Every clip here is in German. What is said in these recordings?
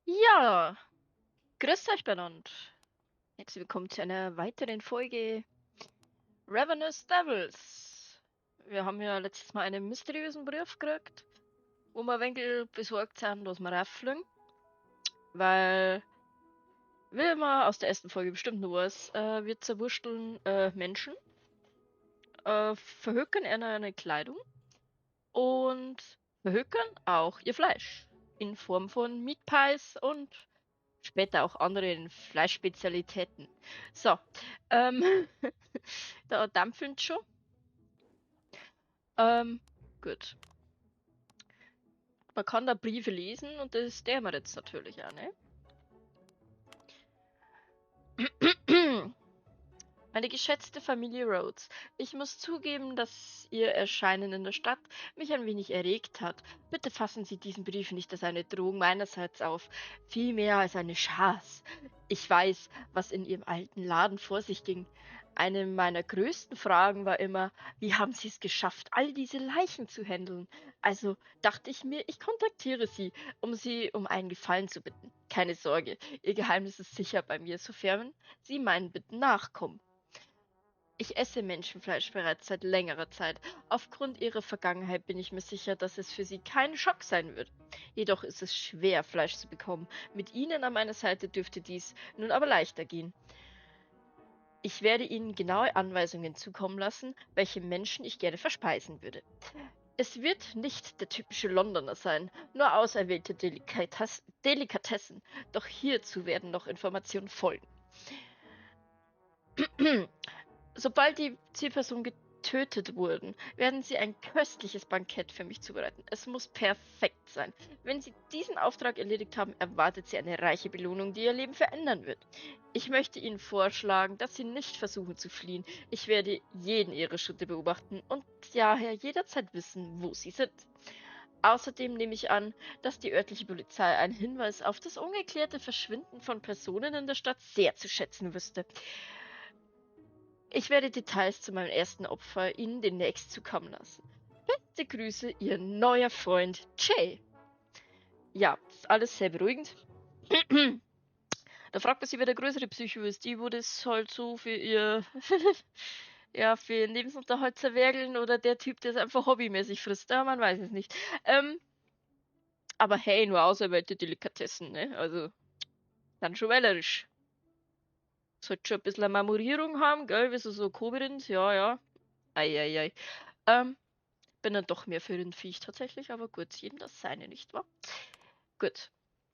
Ja, grüßt euch benannt. Herzlich willkommen zu einer weiteren Folge Ravenous Devils. Wir haben ja letztes Mal einen mysteriösen Brief gekriegt, wo wir ein wenig besorgt sind, dass wir rauffliegen. Weil, wie man aus der ersten Folge bestimmt noch weiß, wir zerwursteln Menschen, verhökern eine Kleidung und verhökern auch ihr Fleisch. In Form von Meat Pies und später auch andere Fleischspezialitäten. So, ähm, da dampfeln schon. Ähm, gut. Man kann da Briefe lesen und das tun wir jetzt natürlich auch, ne? Meine geschätzte Familie Rhodes, ich muss zugeben, dass Ihr Erscheinen in der Stadt mich ein wenig erregt hat. Bitte fassen Sie diesen Brief nicht als eine Drohung meinerseits auf, vielmehr als eine Chance. Ich weiß, was in Ihrem alten Laden vor sich ging. Eine meiner größten Fragen war immer, wie haben Sie es geschafft, all diese Leichen zu handeln? Also dachte ich mir, ich kontaktiere Sie um einen Gefallen zu bitten. Keine Sorge, Ihr Geheimnis ist sicher bei mir, sofern Sie meinen Bitten nachkommen. Ich esse Menschenfleisch bereits seit längerer Zeit. Aufgrund ihrer Vergangenheit bin ich mir sicher, dass es für sie kein Schock sein wird. Jedoch ist es schwer, Fleisch zu bekommen. Mit Ihnen an meiner Seite dürfte dies nun aber leichter gehen. Ich werde Ihnen genaue Anweisungen zukommen lassen, welche Menschen ich gerne verspeisen würde. Es wird nicht der typische Londoner sein, nur auserwählte Delikatessen. Doch hierzu werden noch Informationen folgen. Sobald die Zielpersonen getötet wurden, werden sie ein köstliches Bankett für mich zubereiten. Es muss perfekt sein. Wenn sie diesen Auftrag erledigt haben, erwartet sie eine reiche Belohnung, die ihr Leben verändern wird. Ich möchte Ihnen vorschlagen, dass Sie nicht versuchen zu fliehen. Ich werde jeden Ihre Schritte beobachten und daher jederzeit wissen, wo Sie sind. Außerdem nehme ich an, dass die örtliche Polizei einen Hinweis auf das ungeklärte Verschwinden von Personen in der Stadt sehr zu schätzen wüsste. Ich werde Details zu meinem ersten Opfer Ihnen demnächst zukommen lassen. Beste Grüße, Ihr neuer Freund Jay. Ja, ist alles sehr beruhigend. Da fragt man sich, wer der größere Psycho ist. Die, wo das halt so für ihr, ja, für ihren Lebensunterhalt zerwergeln oder der Typ, der es einfach hobbymäßig frisst. Ja, man weiß es nicht. Aber hey, nur auserwählte Delikatessen, ne? Also, dann schon wählerisch. Sollte schon ein bisschen eine Marmorierung haben, gell? Wie so Koberind, ja, ja. Eieiei. Ähm, bin dann doch mehr für Rindviech tatsächlich, aber gut, jedem das seine, nicht wahr? Gut,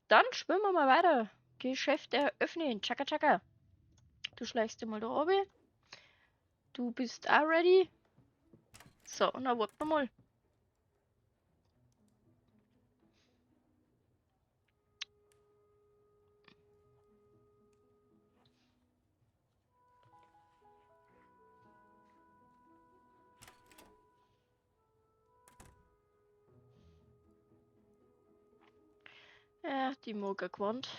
dann schwimmen wir mal weiter. Geschäft eröffnen, tschakka tschakka. Du schleichst dir mal da oben. Du bist auch ready. So, na warten wir mal. Ja, die mag er gewandt.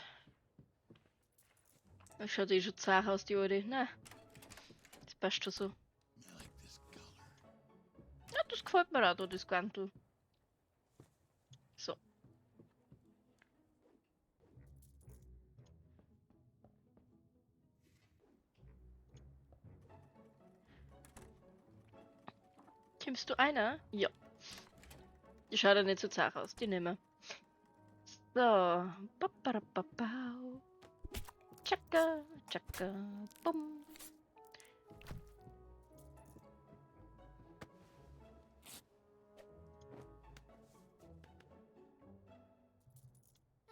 Das schaut eh schon zart aus, die alte. Na, das passt schon so. Ja, das gefällt mir auch, da, das Gantel. So. Kimmst du einer? Ja. Die schaut ja nicht so zart aus, die nehmen wir. So. Paparapapau. Tschakka, tschakka, bumm.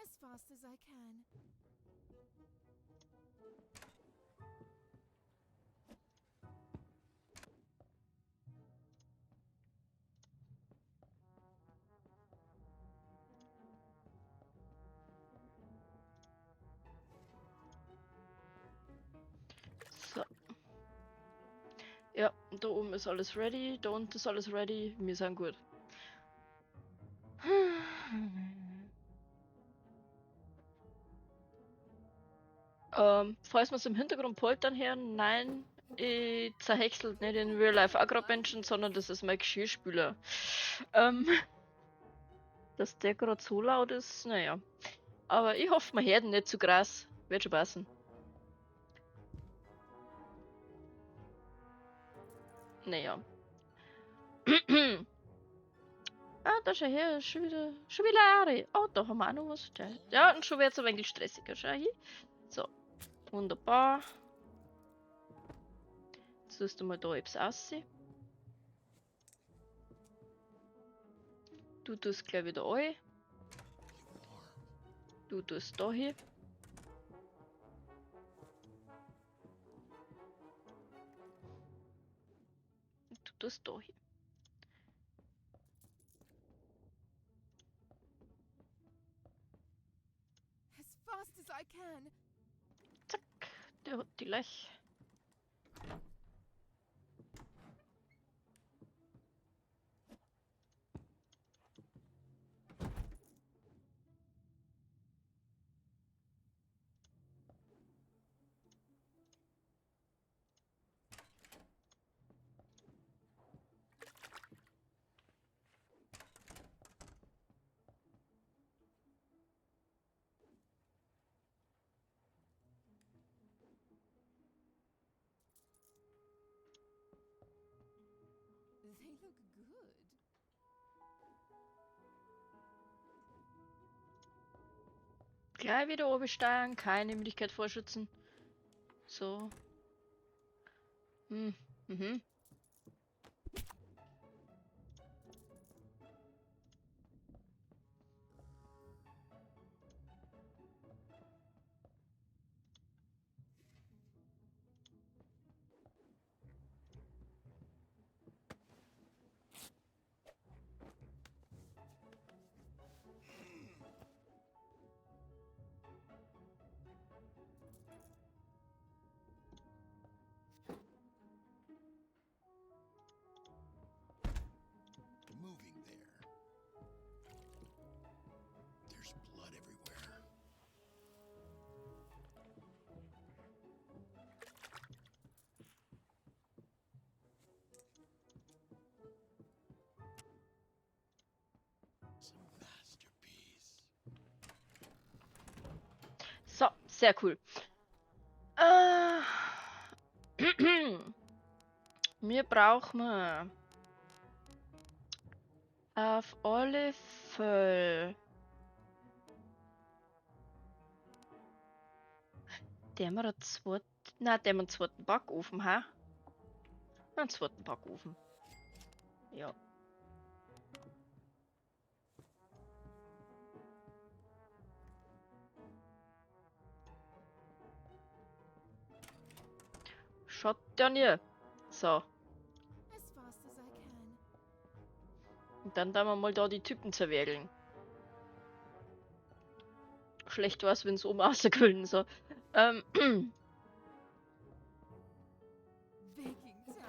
As fast as I can. So. Ja, da oben ist alles ready, da unten ist alles ready, wir sind gut. Falls man es im Hintergrund poltern hören, nein, ich zerhäckselt nicht in Real Life Agrarmenschen, sondern das ist mein Geschirrspüler. Ähm, dass der gerade so laut ist, naja. Aber ich hoffe, wir Herden nicht zu krass. Wird schon passen. Naja. Ah, da schau her, schon wieder Ari. Oh, da haben wir auch noch was. Ja, und schon wird es ein wenig stressiger. Schau hier. So, wunderbar. Jetzt tust du mal da etwas aussehen. Du tust gleich wieder ein. Du tust da hier. Und du tust da hier. As fast as I can. Zack, der hat die gleich. They look good. Gleich wieder oben steuern, keine Möglichkeit vorschützen. So. Mhm. Moving there. There's blood everywhere. Some masterpiece. So, sehr cool. Mir brauchen wir auf alle Fälle der wir einen zweiten, nein, der wir einen zweiten Backofen, ha? Einen zweiten Backofen. Ja. Schaut ja nie. So. As fast as I can. Und dann wir mal da die Typen zerwägeln. Schlecht war's, wenn's oben rausgefallen so. Baking time.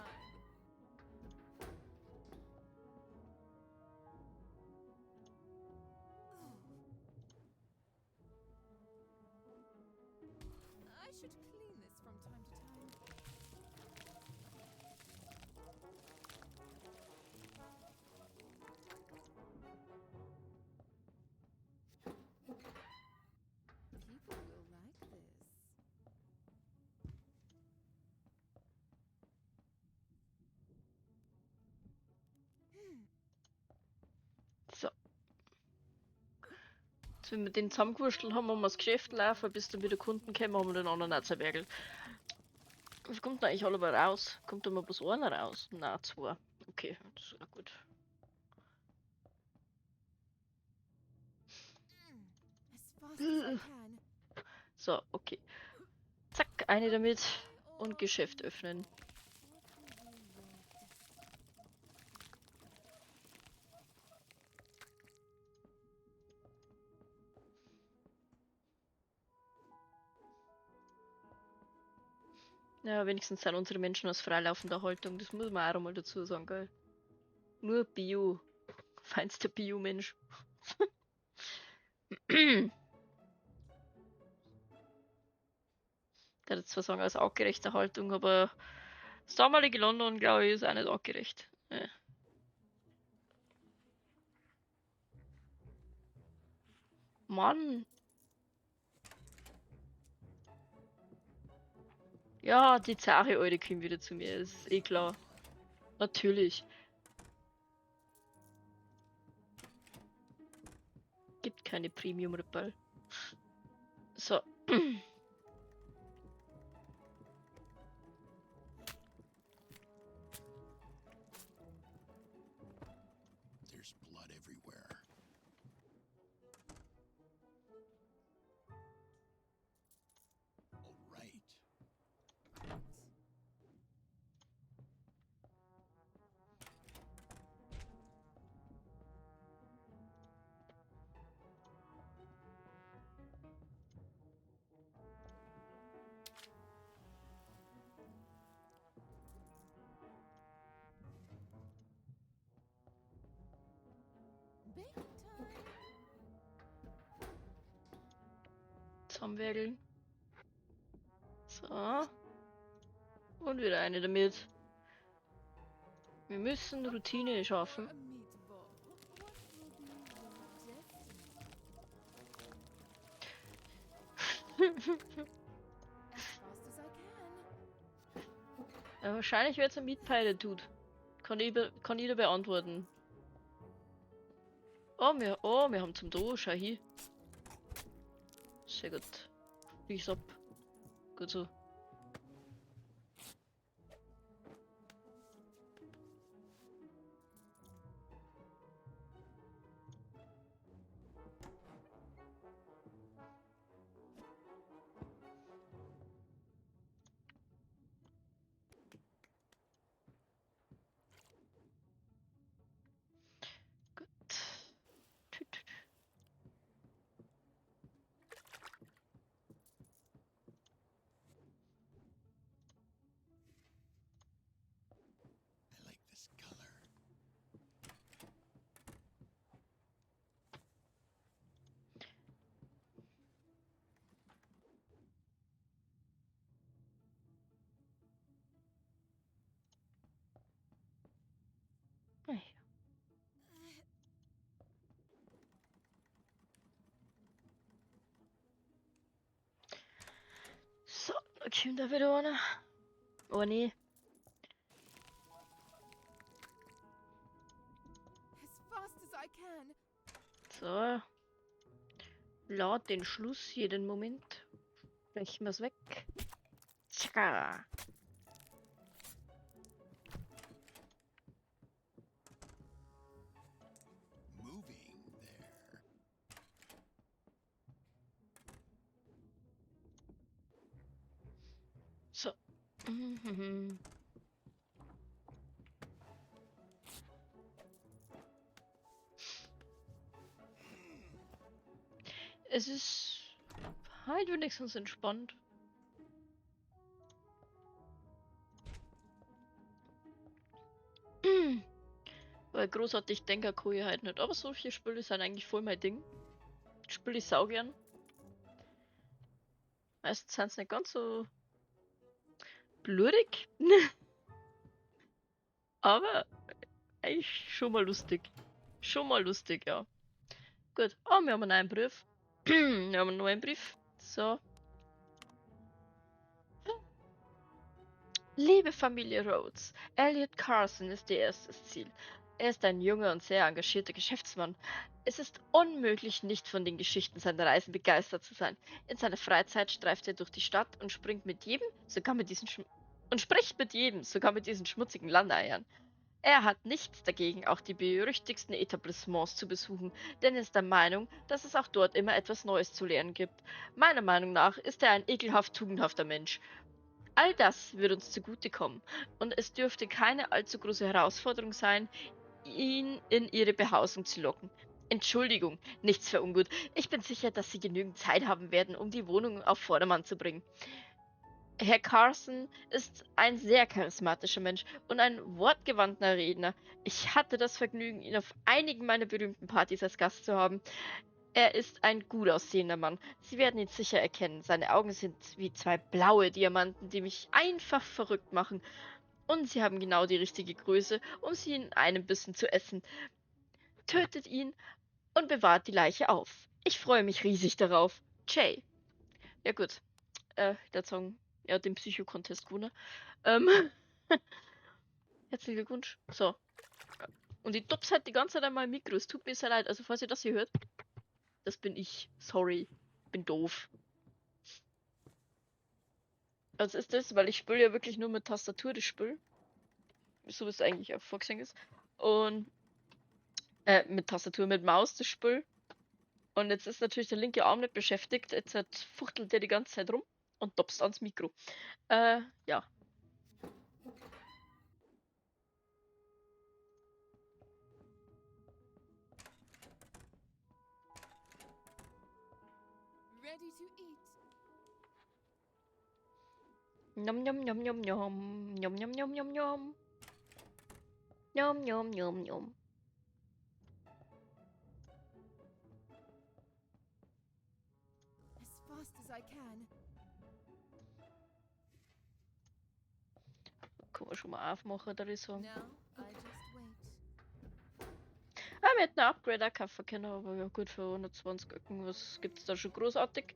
I should clean this from time to time. People will like this. So. Jetzt, wenn wir den zusammengewurstelt haben, haben wir das Geschäft laufen, bis dann wieder Kunden kommen, haben wir den anderen auch zerwägelt. Was kommt da eigentlich alle mal raus? Kommt da mal bloß einer raus? Na, zwei. Okay, das ist ja gut. As fast as I can. So, okay. Zack, eine damit und Geschäft öffnen. Ja, wenigstens sind unsere Menschen aus freilaufender Haltung, das muss man auch mal dazu sagen, gell? Nur Bio. Feinster Bio-Mensch. Ich würde zwar sagen, aus artgerechter Haltung, aber das damalige London, glaube ich, ist auch nicht artgerecht. Ja. Mann, Ja, die zahre alte kommt wieder zu mir, ist eh klar. Natürlich. Gibt keine Premium-Rippal. So. There's blood everywhere. All right. Baking time. Zusammenwägeln. So. Und wieder eine damit. Wir müssen Routine schaffen. A meatball. What will be your destiny? As fast as I can. Ja, wahrscheinlich wird es ein Meat Pie, der tut. Kann jeder beantworten. Wir haben zum Do, schau hier. Sehr gut. Riech's ab. Gut so. Gut. Tüt. I like this color. Ah, ja. So, da kommt da wieder einer. Oh nee. As fast as I can. So. Lad den Schluss jeden Moment. Brechen wir's weg. Tschakka. Moving there. So. Mhm. Es ist halt wenigstens entspannt. Weil großartig denken kann ich halt nicht. Aber solche Spiele sind eigentlich voll mein Ding. Spiele ich sau gern. Meistens sind sie nicht ganz so blutig. Aber eigentlich schon mal lustig. Schon mal lustig, ja. Gut. Oh, wir haben einen neuen Brief. Wir haben einen neuen Brief. So. Liebe Familie Rhodes, Elliot Carson ist ihr erstes Ziel. Er ist ein junger und sehr engagierter Geschäftsmann. Es ist unmöglich, nicht von den Geschichten seiner Reisen begeistert zu sein. In seiner Freizeit streift er durch die Stadt und spricht mit jedem, sogar mit diesen schmutzigen Landeiern. Er hat nichts dagegen, auch die berüchtigsten Etablissements zu besuchen, denn er ist der Meinung, dass es auch dort immer etwas Neues zu lernen gibt. Meiner Meinung nach ist er ein ekelhaft tugendhafter Mensch. All das wird uns zugutekommen, und es dürfte keine allzu große Herausforderung sein, ihn in ihre Behausung zu locken. Entschuldigung, nichts für ungut. Ich bin sicher, dass Sie genügend Zeit haben werden, um die Wohnung auf Vordermann zu bringen. Herr Carson ist ein sehr charismatischer Mensch und ein wortgewandter Redner. Ich hatte das Vergnügen, ihn auf einigen meiner berühmten Partys als Gast zu haben. Er ist ein gut aussehender Mann. Sie werden ihn sicher erkennen. Seine Augen sind wie zwei blaue Diamanten, die mich einfach verrückt machen. Und sie haben genau die richtige Größe, um sie in einem Bissen zu essen. Tötet ihn und bewahrt die Leiche auf. Ich freue mich riesig darauf. Jay. Ja gut, der Song Er hat den Psycho-Contest gewonnen. Ähm, herzlichen Glückwunsch. So. Und ich tup's halt die ganze Zeit an meinem Mikro. Es tut mir sehr leid. Also, falls ihr das hier hört, das bin ich. Sorry. Bin doof. Also ist das, weil ich spiele ja wirklich nur mit Tastatur das Spiel. So wie es eigentlich auch vorgesehen ist. Und mit Tastatur, mit Maus das Spiel. Und jetzt ist natürlich der linke Arm nicht beschäftigt. Jetzt halt fuchtelt der die ganze Zeit rum und topst ans Mikro. Ja. Ready to eat. Nom nom nom nom nom. Nom nom nom nom nom. Nom nom nom nom. As fast as I can. Können wir schon mal aufmachen, da ist so. Now, I just wait. Wir hätten ein Upgrade auch kaufen können, aber ja gut, für 120 Öcken, was gibt's da schon großartig?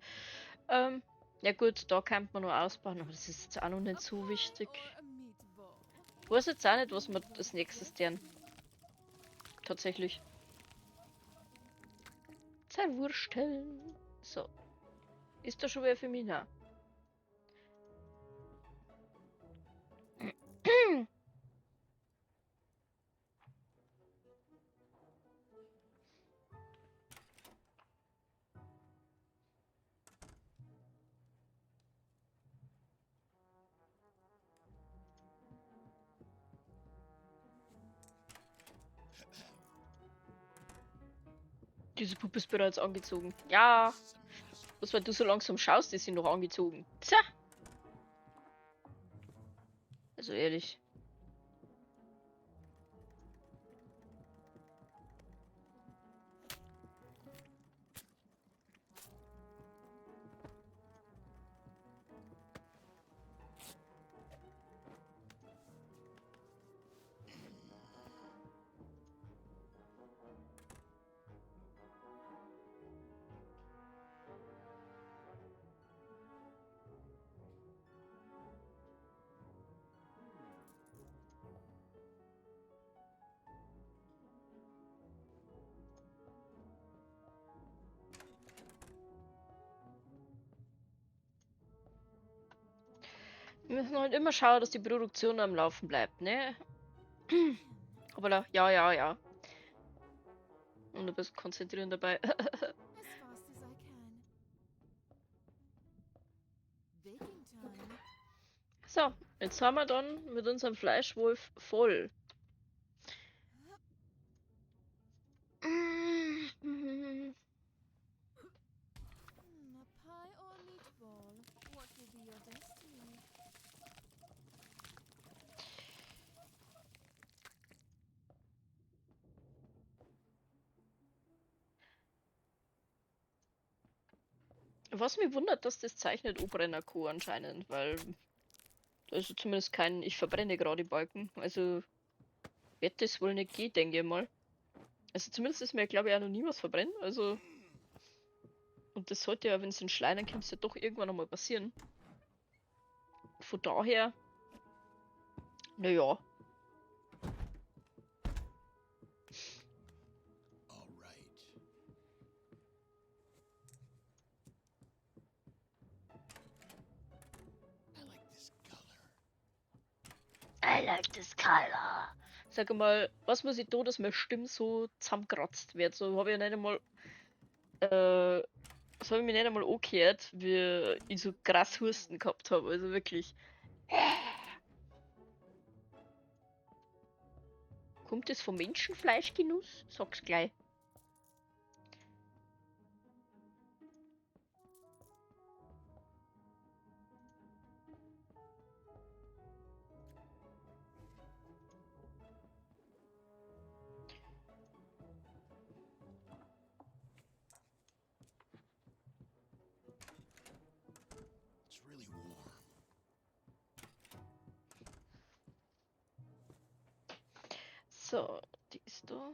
Ja gut, da kann man nur ausbauen, aber das ist jetzt auch noch nicht so wichtig. Or a meatball. Ich weiß jetzt auch nicht, was wir als nächstes tun. Tatsächlich. Zerwursteln. So. Ist da schon wer für mich? Nein. Diese Puppe ist bereits angezogen. Ja. Was, weil du so langsam schaust, ist sie noch angezogen. Tja. Also ehrlich. Wir müssen halt immer schauen, dass die Produktion am Laufen bleibt, ne? Aber ja, ja, ja. Und du bist konzentrieren dabei. As fast as I can. Baking time. So, jetzt haben wir dann mit unserem Fleischwolf voll. A pie or a meatball? What will be your destiny? Was mich wundert, dass das zeichnet Obrenner Co. anscheinend, weil da ist zumindest kein ich verbrenne gerade Balken. Also wird das wohl nicht gehen, denke ich mal. Also zumindest ist mir, glaube ich, auch noch nie was verbrennen. Also. Und das sollte ja, wenn es in Schleimern kommt, ja doch irgendwann nochmal passieren. Von daher. Naja. All right. I like this color. I like this color. Sag mal, was muss ich tun, dass meine Stimme so zusammengekratzt wird? So habe ich ja nicht einmal. Das habe ich mir nicht einmal angehört, wie ich so krass Husten gehabt habe. Also wirklich. Kommt das vom Menschenfleischgenuss? Sag's gleich. It's really warm. So, die ist da.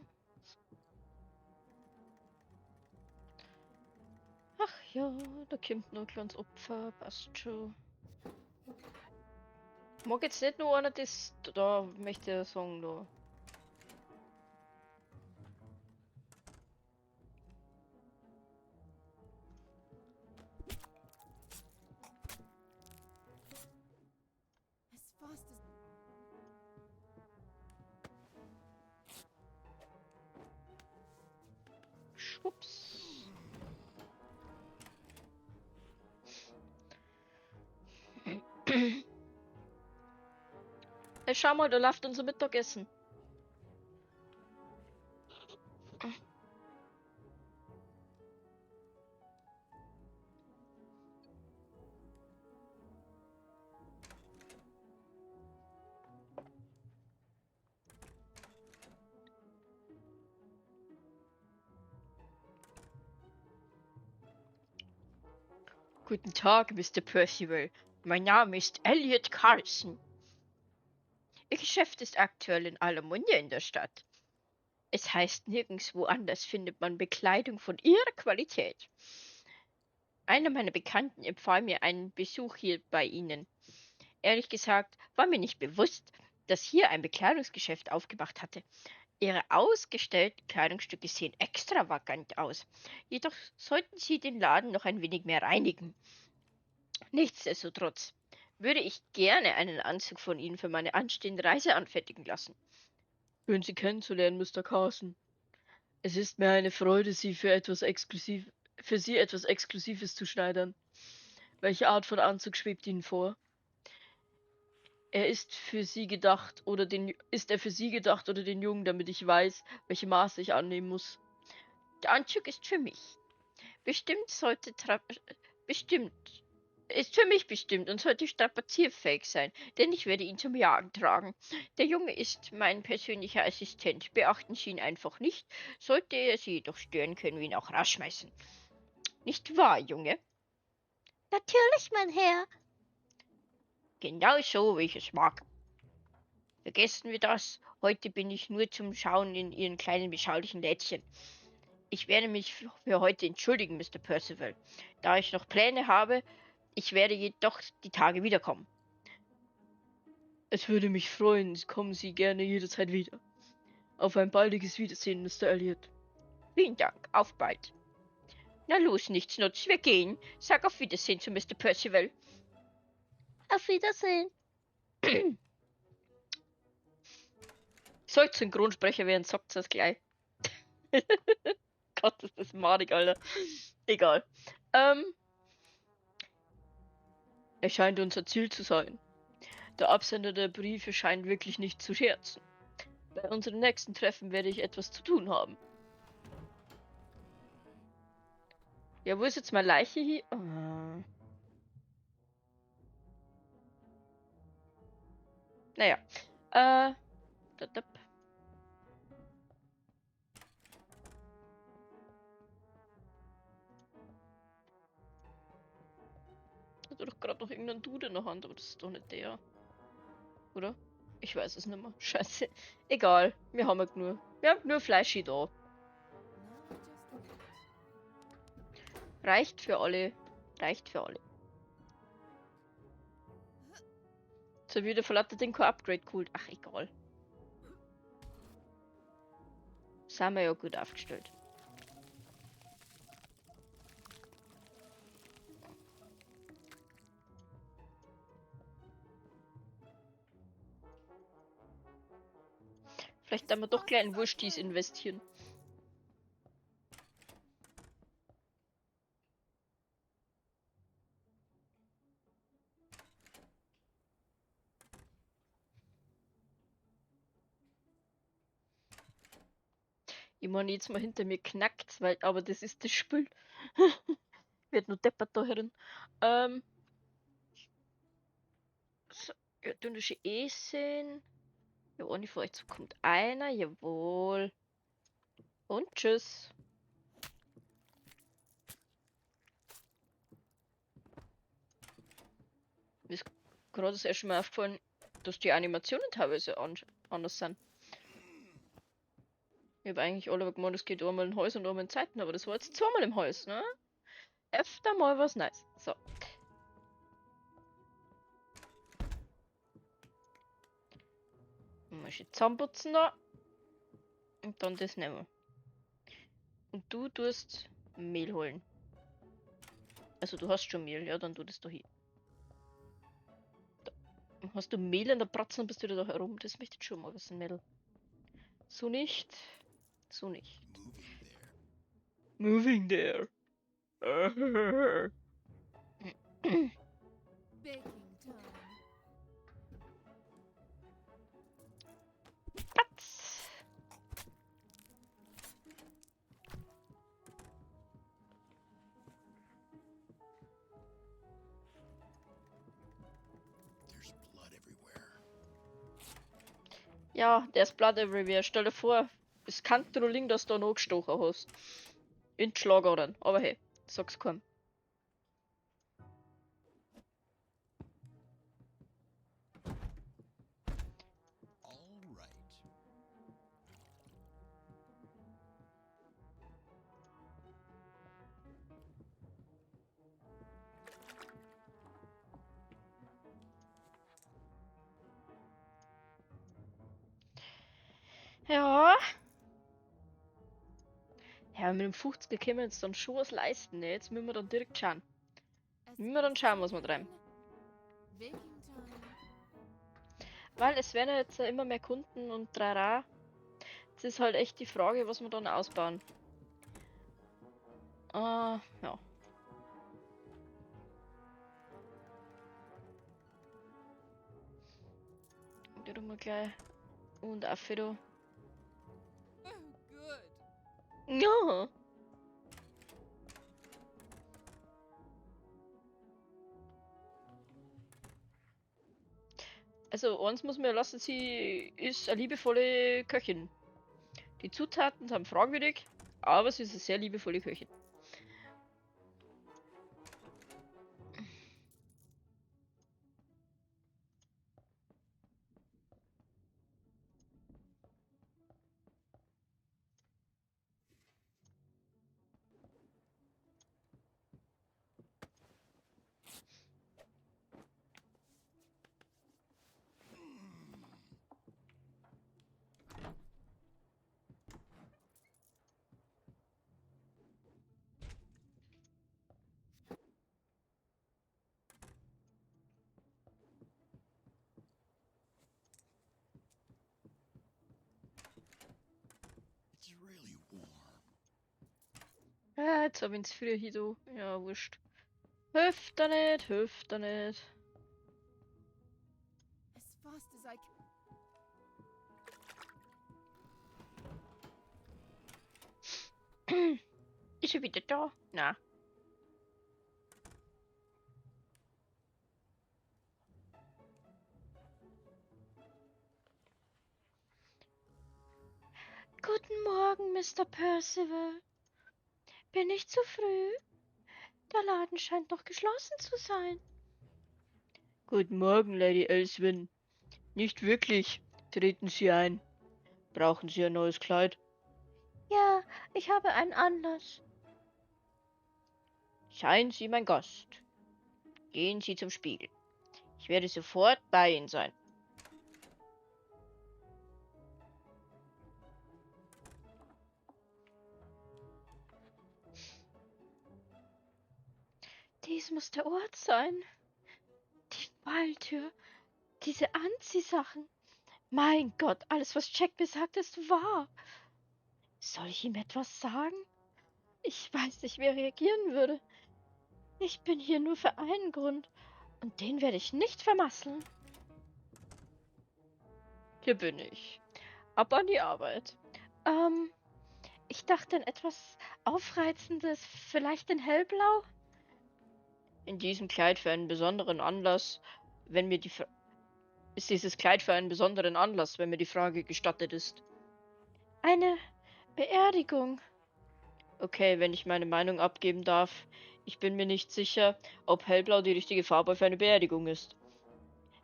Ach ja, da kommt noch ein kleines Opfer, passt schon. Mag jetzt nicht nur einer das da möchte ich sagen da. As fast as Schwupps. Hey, schau mal, da läuft unser Mittagessen. Guten Tag, Mr. Percival. Mein Name ist Elliot Carson. Ihr Geschäft ist aktuell in aller Munde in der Stadt. Es heißt, nirgendwo anders findet man Bekleidung von ihrer Qualität. Einer meiner Bekannten empfahl mir einen Besuch hier bei Ihnen. Ehrlich gesagt war mir nicht bewusst, dass hier ein Bekleidungsgeschäft aufgemacht hatte. Ihre ausgestellten Kleidungsstücke sehen extravagant aus. Jedoch sollten Sie den Laden noch ein wenig mehr reinigen. Nichtsdestotrotz würde ich gerne einen Anzug von Ihnen für meine anstehende Reise anfertigen lassen. Schön, Sie kennenzulernen, Mr. Carson. Es ist mir eine Freude, für Sie etwas Exklusives zu schneidern. Welche Art von Anzug schwebt Ihnen vor? Ist er für Sie gedacht oder den Jungen, damit ich weiß, welche Maße ich annehmen muss? Der Anzug ist für mich. Bestimmt ist für mich bestimmt und sollte strapazierfähig sein, denn ich werde ihn zum Jagen tragen. Der Junge ist mein persönlicher Assistent. Beachten Sie ihn einfach nicht. Sollte er Sie jedoch stören, können wir ihn auch rausschmeißen. Nicht wahr, Junge? Natürlich, mein Herr. Genau so, wie ich es mag. Vergessen wir das. Heute bin ich nur zum Schauen in Ihren kleinen beschaulichen Lädchen. Ich werde mich für heute entschuldigen, Mr. Percival, da ich noch Pläne habe. Ich werde jedoch die Tage wiederkommen. Es würde mich freuen, kommen Sie gerne jederzeit wieder. Auf ein baldiges Wiedersehen, Mr. Elliot. Vielen Dank, auf bald. Na los, nichts nutzt, wir gehen. Sag auf Wiedersehen zu Mr. Percival. Auf Wiedersehen. Sollte Synchronsprecher werden, sagt das gleich. Gott, ist das madig, Alter. Egal. Er scheint unser Ziel zu sein. Der Absender der Briefe scheint wirklich nicht zu scherzen. Bei unserem nächsten Treffen werde ich etwas zu tun haben. Ja, wo ist jetzt meine Leiche hier? Naja. Da. Hat doch gerade noch irgendeinen Dude in der Hand, aber das ist doch nicht der. Oder? Ich weiß es nicht mehr. Scheiße. Egal. Wir haben ja genug. Wir haben nur Fleisch hier da. now just wait. Reicht für alle. Reicht für alle. So wieder verlattert den Upgrade Kult. Ach, egal. Sind wir ja gut aufgestellt. Vielleicht haben wir doch gleich in Wurstis investieren. Ich meine, jetzt mal hinter mir knackt's, weil, aber das ist das Spiel. Wird nur deppert da herin. So, ja, du musst eh sehen. Ja, ohne vor euch kommt einer, jawohl. Und tschüss. Mir ist gerade das erste Mal aufgefallen, dass die Animationen teilweise anders sind. Ich habe eigentlich alle gemeint, es geht einmal im Haus und einmal in Zeiten, aber das war jetzt zweimal im Haus, ne? Öfter mal was Nice. So. Muss ich zusammenputzen da. Und dann das nehmen. Und du tust Mehl holen. Also du hast schon Mehl, ja, dann tu das da hin. Da. Hast du Mehl in der Bratzen, bist du wieder da herum. Das möchte ich schon mal wissen, Mädel. So nicht. So nicht. Moving there. Moving there. Baking time. Platz. There's blood everywhere. Ja, there's blood everywhere. Stell dir vor, es kann nur liegen, dass du noch gestochen hast. In die Schlagadern. Aber hey, sag's keinem. All right. Ja. Ja, mit dem 50 können wir uns dann schon was leisten, ne? Jetzt müssen wir dann direkt schauen. As Müssen wir dann fast as schauen, I was wir treiben. can. Baking time. Weil es werden ja jetzt immer mehr Kunden und trara. Jetzt ist halt echt die Frage, was wir dann ausbauen. Ja. Die tun wir gleich. Und Affido. Oh, good. Ja. Also, eins muss man ja lassen, sie ist eine liebevolle Köchin. Die Zutaten sind fragwürdig, aber sie ist eine sehr liebevolle Köchin. It's really warm. Ja, jetzt hab ich's früher hier so. Ja, wurscht. Hilft da nicht, hilft da nicht. As fast as I can. Ist er wieder da? Na. Guten Morgen, Mr. Percival. Bin ich zu früh? Der Laden scheint noch geschlossen zu sein. Guten Morgen, Lady Elswin. Nicht wirklich. Treten Sie ein. Brauchen Sie ein neues Kleid? Ja, ich habe einen Anlass. Seien Sie mein Gast. Gehen Sie zum Spiegel. Ich werde sofort bei Ihnen sein. Dies muss der Ort sein. Die Falltür. Diese Anziehsachen. Mein Gott, alles, was Jack mir sagt, ist wahr. Soll ich ihm etwas sagen? Ich weiß nicht, wie er reagieren würde. Ich bin hier nur für einen Grund. Und den werde ich nicht vermasseln. Hier bin ich. Ab an die Arbeit. Ich dachte an etwas Aufreizendes. Vielleicht in hellblau? In diesem Kleid für einen besonderen Anlass, wenn mir die ist dieses Kleid für einen besonderen Anlass, wenn mir die Frage gestattet ist. Eine Beerdigung. Okay, wenn ich meine Meinung abgeben darf. Ich bin mir nicht sicher, ob hellblau die richtige Farbe für eine Beerdigung ist.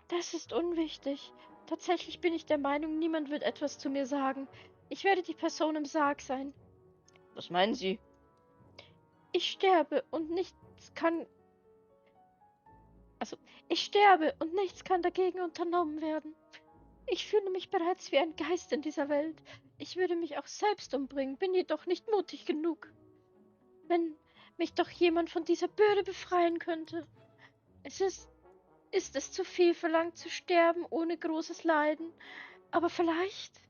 Das ist unwichtig. Tatsächlich bin ich der Meinung, niemand wird etwas zu mir sagen. Ich werde die Person im Sarg sein. Was meinen Sie? Ich sterbe und nichts kann. Also, ich sterbe und nichts kann dagegen unternommen werden. Ich fühle mich bereits wie ein Geist in dieser Welt. Ich würde mich auch selbst umbringen, bin jedoch nicht mutig genug. Wenn mich doch jemand von dieser Bürde befreien könnte. Es ist es zu viel verlangt zu sterben ohne großes Leiden? Aber vielleicht...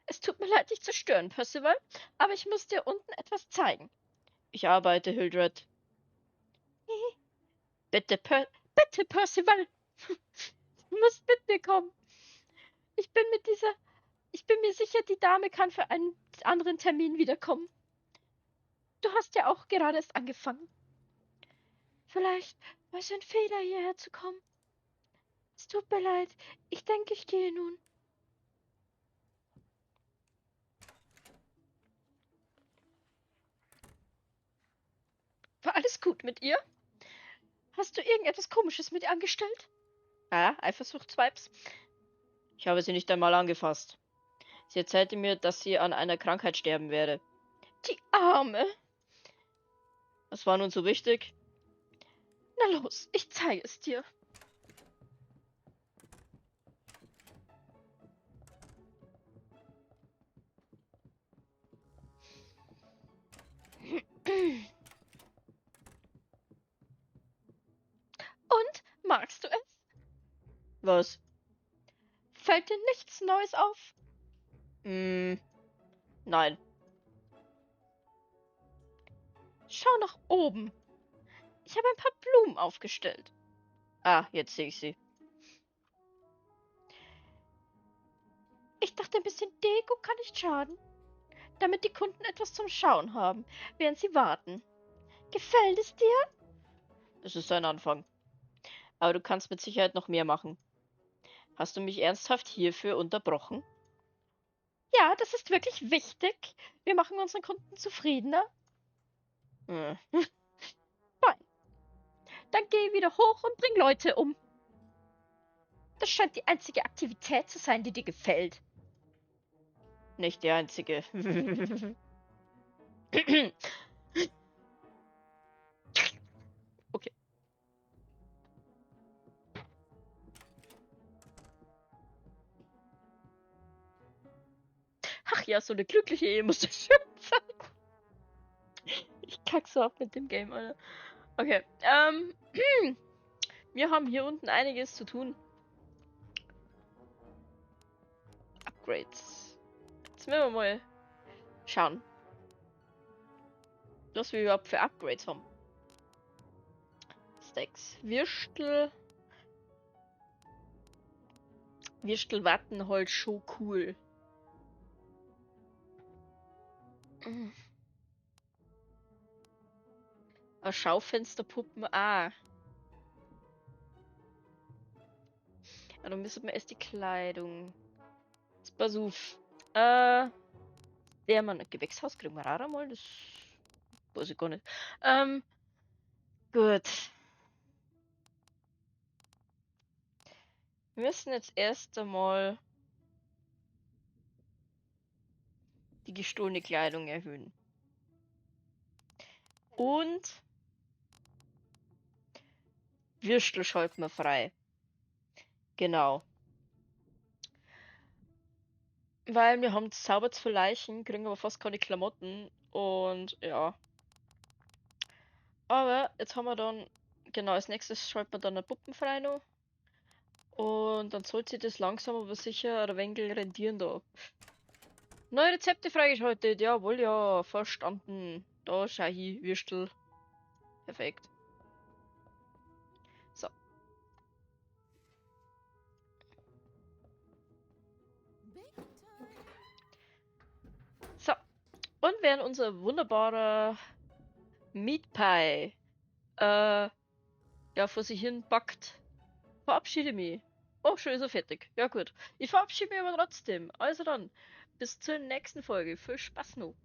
Es tut mir leid, dich zu stören, Percival, aber ich muss dir unten etwas zeigen. Ich arbeite, Hildred. Bitte, Percival. Du musst mit mir kommen. Ich bin mit dieser... Ich bin mir sicher, die Dame kann für einen anderen Termin wiederkommen. Du hast ja auch gerade erst angefangen. Vielleicht war es ein Fehler, hierher zu kommen. Es tut mir leid. Ich denke, ich gehe nun. War alles gut mit ihr? Hast du irgendetwas Komisches mit ihr angestellt? Eifersuchtsvibes. Ich habe sie nicht einmal angefasst. Sie erzählte mir, dass sie an einer Krankheit sterben werde. Die Arme! Was war nun so wichtig? Na los, ich zeige es dir. Und, magst du es? Was? Fällt dir nichts Neues auf? Nein. Schau nach oben. Ich habe ein paar Blumen aufgestellt. Ah, jetzt sehe ich sie. Ich dachte, ein bisschen Deko kann nicht schaden, damit die Kunden etwas zum Schauen haben, während sie warten. Gefällt es dir? Es ist ein Anfang. Aber du kannst mit Sicherheit noch mehr machen. Hast du mich ernsthaft hierfür unterbrochen? Ja, das ist wirklich wichtig. Wir machen unseren Kunden zufriedener. Fein. Dann geh wieder hoch und bring Leute um. Das scheint die einzige Aktivität zu sein, die dir gefällt. Nicht die einzige. Okay. Ach ja, so eine glückliche Ehe muss das schön sein. Ich kack so ab mit dem Game, Alter. Okay, wir haben hier unten einiges zu tun. Upgrades. Jetzt müssen wir mal schauen, was wir überhaupt für Upgrades haben. Stacks. Wattenholz, schon cool. Schaufensterpuppen, Ja, dann müssen wir erst die Kleidung. Jetzt pass auf. Ein Gewächshaus kriegen wir auch mal, das weiß ich gar nicht. Gut. Wir müssen jetzt erst einmal die gestohlene Kleidung erhöhen. Und Würstel schalten wir frei. Genau. Weil wir haben sauber zu Leichen, kriegen aber fast keine Klamotten. Und ja. Aber jetzt haben wir dann, genau, als nächstes schalten wir dann eine Puppen frei noch. Und dann sollte sich das langsam aber sicher ein wenig rendieren da. Neue Rezepte freigeschaltet, jawohl, ja, verstanden. Da schau ich, Würstel. Perfekt. So. Baking time. So. Und während unser wunderbarer Meat Pie ja, vor sich hin backt, verabschiede mich. Oh, schon ist er fertig. Ja gut. Ich verabschiede mich aber trotzdem. Also dann, bis zur nächsten Folge. Viel Spaß noch.